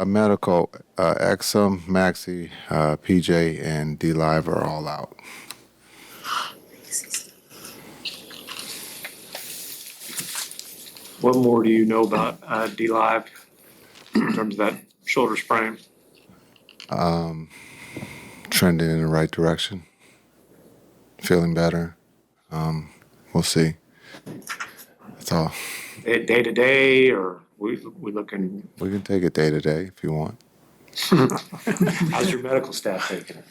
Medical, Exum, Maxi, PJ, and D Live are all out. What more do you know about D Live in terms of that shoulder sprain? Trending in the right direction. Feeling better. We'll see. That's all. Day to day, or we looking? We can take it day to day if you want. How's your medical staff taking it?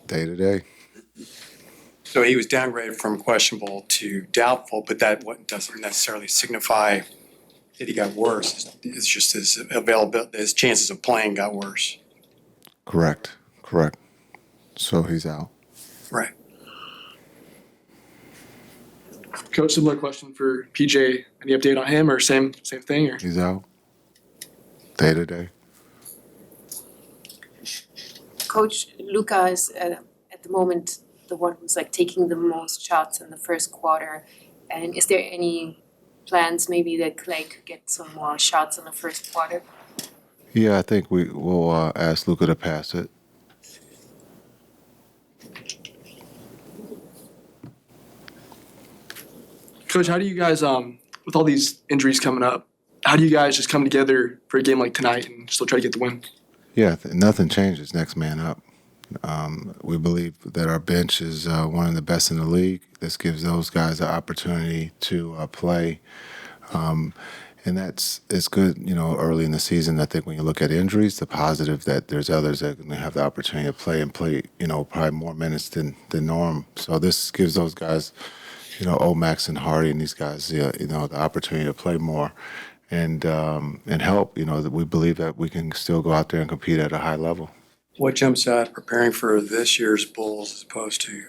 Day to day. So he was downgraded from questionable to doubtful, but that doesn't necessarily signify that he got worse. It's just his availability, his chances of playing got worse. Correct. So he's out. Right. Coach, similar question for PJ. Any update on him or same thing? Or? He's out. Day to day. Coach, Luka is at the moment the one who's like taking the most shots in the first quarter. And is there any plans maybe that Clay could get some more shots in the first quarter? Yeah, I think we will ask Luka to pass it. Coach, how do you guys, with all these injuries coming up, how do you guys just come together for a game like tonight and still try to get the win? Yeah, nothing changes. Next man up. We believe that our bench is one of the best in the league. This gives those guys the opportunity to play. And it's good, early in the season. I think when you look at injuries, the positive that there's others that are going to have the opportunity to play and play, probably more minutes than the norm. So this gives those guys, Omax and Hardy and these guys, the opportunity to play more and help. That we believe that we can still go out there and compete at a high level. What jumps out preparing for this year's Bulls as opposed to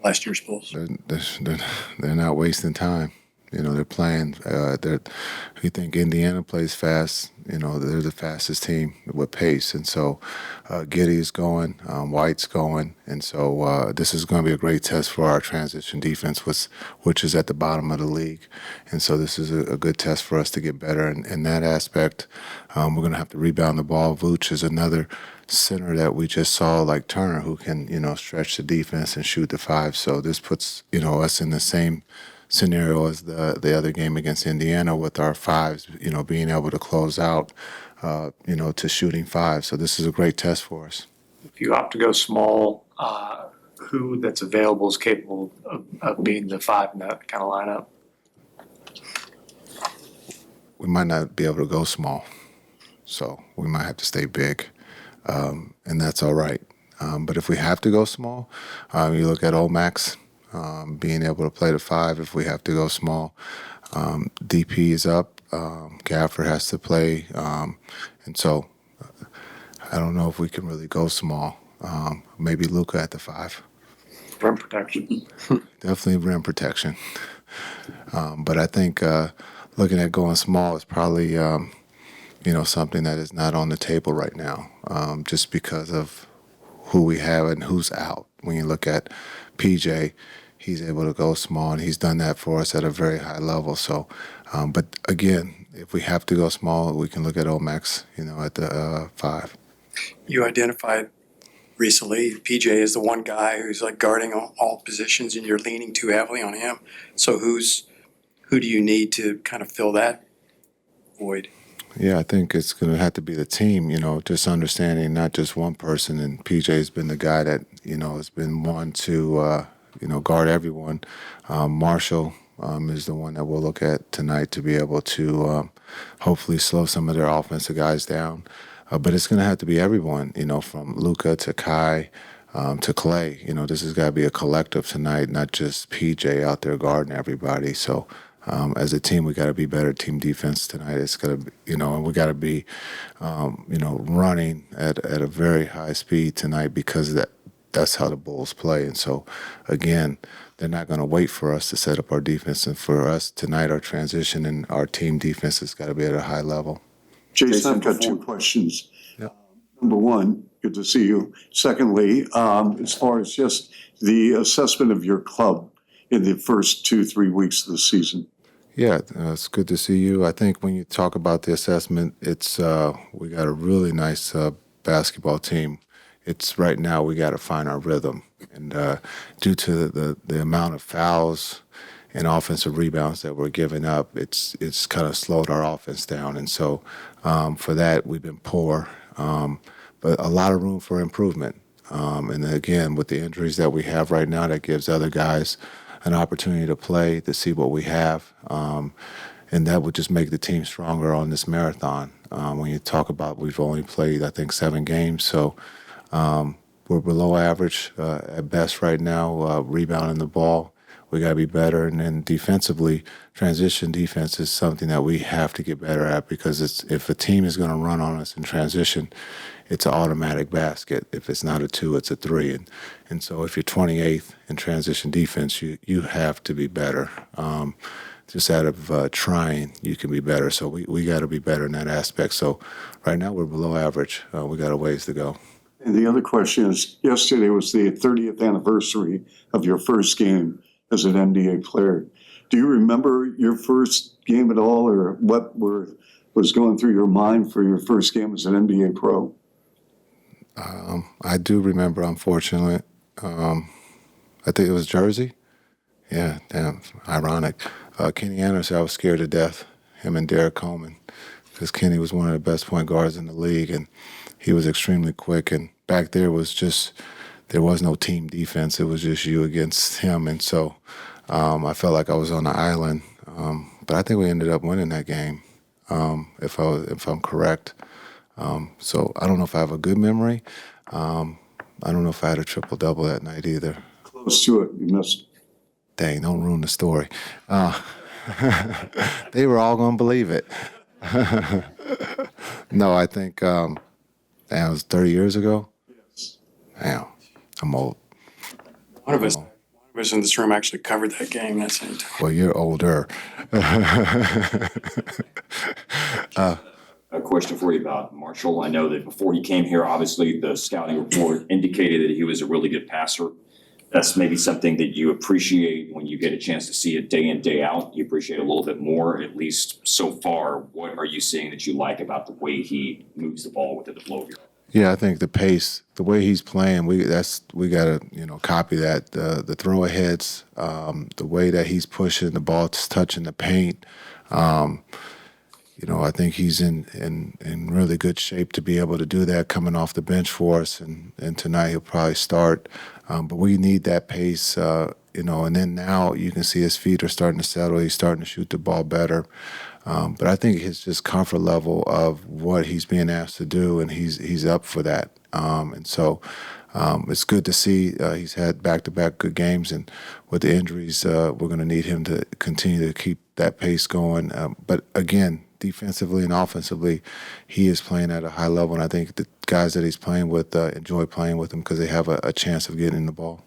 last year's Bulls? They're not wasting time. They're playing. We think Indiana plays fast. They're the fastest team with pace, and so Giddey's going, White's going, and so this is going to be a great test for our transition defense, which is at the bottom of the league, and so this is a good test for us to get better in that aspect. We're going to have to rebound the ball. Vooch is another center that we just saw, like Turner, who can stretch the defense and shoot the five. So this puts us in the same scenario as the other game against Indiana with our fives, being able to close out, to shooting five. So this is a great test for us. If you opt to go small, who that's available is capable of being the five in that kind of lineup? We might not be able to go small, so we might have to stay big, and that's all right. But if we have to go small, you look at Omax. Being able to play the five if we have to go small. DP is up. Gafford has to play. And so I don't know if we can really go small. Maybe Luka at the five. Rim protection. Definitely rim protection. But I think looking at going small is probably, something that is not on the table right now, just because of who we have and who's out. When you look at PJ, he's able to go small, and he's done that for us at a very high level. So, but again, if we have to go small, we can look at Omax, at the five. You identified recently PJ is the one guy who's like guarding all positions, and you're leaning too heavily on him. So who do you need to kind of fill that void? Yeah, I think it's going to have to be the team, just understanding not just one person. And PJ's been the guy that, has been one to, guard everyone. Marshall is the one that we'll look at tonight to be able to hopefully slow some of their offensive guys down. But it's going to have to be everyone, from Luka to Kai to Clay. This has got to be a collective tonight, not just PJ out there guarding everybody. So, as a team, we got to be better team defense tonight. It's got to be, and we got to be, running at a very high speed tonight because that's how the Bulls play. And so, again, they're not going to wait for us to set up our defense. And for us tonight, our transition and our team defense has got to be at a high level. Jason, I've got two questions. Yep. Number one, good to see you. Secondly, as far as just the assessment of your club in the first 2-3 weeks of the season. Yeah, it's good to see you. I think when you talk about the assessment, it's we got a really nice basketball team. It's right now we got to find our rhythm, and due to the amount of fouls and offensive rebounds that we're giving up, it's kind of slowed our offense down, and so for that we've been poor, but a lot of room for improvement. And again, with the injuries that we have right now, that gives other guys an opportunity to play, to see what we have. And that would just make the team stronger on this marathon. When you talk about we've only played, I think, 7 games, so we're below average at best right now, rebounding the ball. We got to be better. And then defensively, transition defense is something that we have to get better at because if a team is going to run on us in transition, it's an automatic basket. If it's not a 2, it's a 3. And so if you're 28th in transition defense, you have to be better. Just out of trying, you can be better. So we got to be better in that aspect. So right now we're below average. We got a ways to go. And the other question is, yesterday was the 30th anniversary of your first game as an NBA player. Do you remember your first game at all, or what was going through your mind for your first game as an NBA pro? I do remember, unfortunately. I think it was Jersey. Yeah, damn, ironic. Kenny Anderson, I was scared to death, him and Derek Coleman, because Kenny was one of the best point guards in the league, and he was extremely quick. And back there there was no team defense. It was just you against him. And so I felt like I was on the island. But I think we ended up winning that game, if I'm correct. So I don't know if I have a good memory. I don't know if I had a triple-double that night either. Close to it, you missed. Dang, don't ruin the story. They were all going to believe it. No, I think that was 30 years ago. Yes. Damn, I'm old. One of us in this room actually covered that game that same time. Well, you're older. A question for you about Marshall. I know that before he came here, obviously the scouting report indicated that he was a really good passer. That's maybe something that you appreciate when you get a chance to see it day in, day out. You appreciate a little bit more, at least so far. What are you seeing that you like about the way he moves the ball with the flow of your? Yeah, I think the pace, the way he's playing, we gotta copy that. The throw aheads, the way that he's pushing the ball, touching the paint. I think he's in really good shape to be able to do that coming off the bench for us. And tonight he'll probably start. But we need that pace, and then now you can see his feet are starting to settle. He's starting to shoot the ball better. But I think his just comfort level of what he's being asked to do, and he's up for that. And so it's good to see he's had back-to-back good games. And with the injuries, we're going to need him to continue to keep that pace going. But again, defensively and offensively, he is playing at a high level, and I think the guys that he's playing with enjoy playing with him because they have a chance of getting the ball.